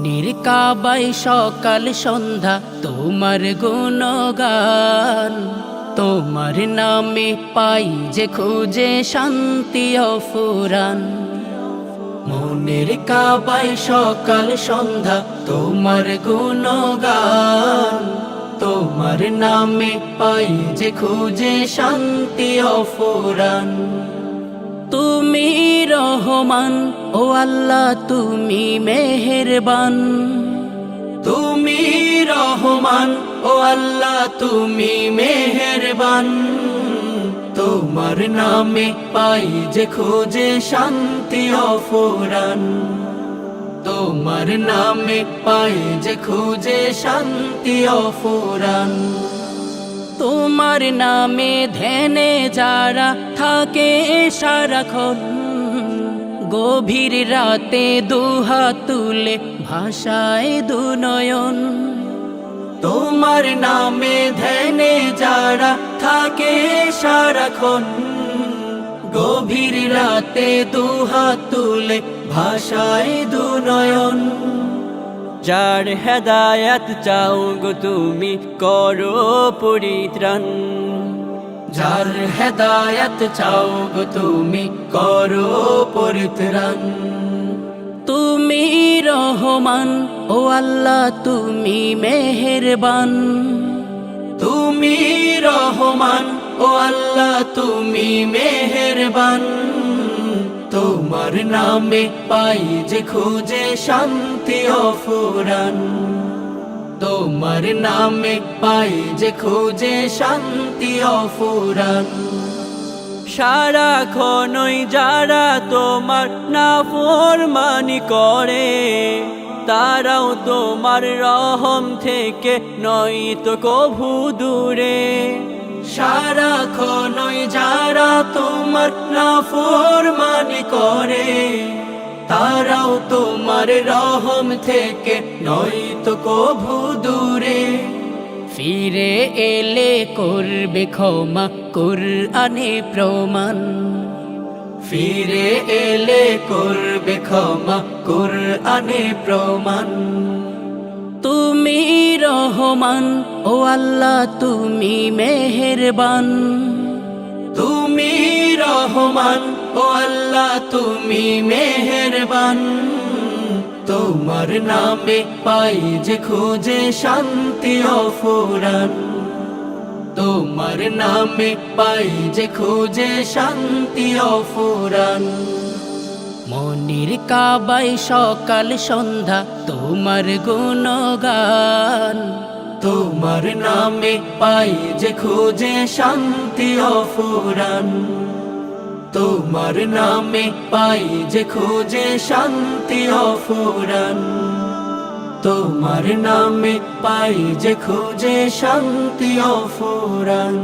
মনের কাবায় সকাল সন্ধ্যা তোমার গুণগান, তোমার নামে পাই যে খুঁজে শান্তি অফুরান। মনের কাবায় সকাল সন্ধ্যা তোমার গুণগান, তোমার নামে পাই যে খুঁজে শান্তি অফুরান। তুমি রহমান ও আল্লাহ তুমি মেহেরবান, তুমি রহমান ও আল্লাহ তুমি মেহেরবান। তোমার নামে পাই যে খুঁজে শান্তি অফুরান, তোমার নামে পাই যে খুঁজে শান্তি অফুরান। তোমার নামে ধ্যানে যারা থাকে সারাক্ষণ, গভীর রাতে দুহাত তুলে ভাষায় দুনয়ন। তোমার নামে ধ্যানে যারা থাকে সারাক্ষণ, গভীর রাতে দুহাত তুলে ভাষায় দুনয়ন। যার হেদায়াত চাও গো তুমি করো পরিত্রাণ, যার হেদায়াত চাও গো তুমি করো পরিত্রাণ। তুমি রহমান ও আল্লাহ তুমি মেহেরবান, তুমি রহমান ও আল্লাহ তুমি মেহেরবান। তোমার নামে পাই যে খুঁজে শান্তি অফুরান, তোমার নামে পাই যে খুঁজে শান্তি অফুরান। সারাক্ষণই যারা তোমার নাফরমানি করে, তারাও তোমার রহম থেকে নয়তো কভু দূরে। সারাক্ষণই যারা তোমার নাফরমানি করে, তারাও তোমার রহম থেকে নয়তো কভু দূরে। ফিরে এলে করবে ক্ষমা কুরআনে প্রমাণ, ফিরে এলে করবে ক্ষমা কুরআনে প্রমাণ। তুমি রহমান ও আল্লাহ তুমি মেহেরবান, তুমি রহমান ও আল্লাহ তুমি মেহেরবান। তোমার নামে পাই যে খুঁজে শান্তি অফুরান, তোমার নামে পাই যে খুঁজে শান্তি অফুরান। মনের কাবায় সকাল সন্ধ্যা তোমার গুণগান, তোমার নামে পাই যে খুঁজে শান্তি অফুরান। তোমার নামে পাই যে খুঁজে শান্তি অফুরান, তোমার নামে পাই যে খুঁজে শান্তি অফুরান।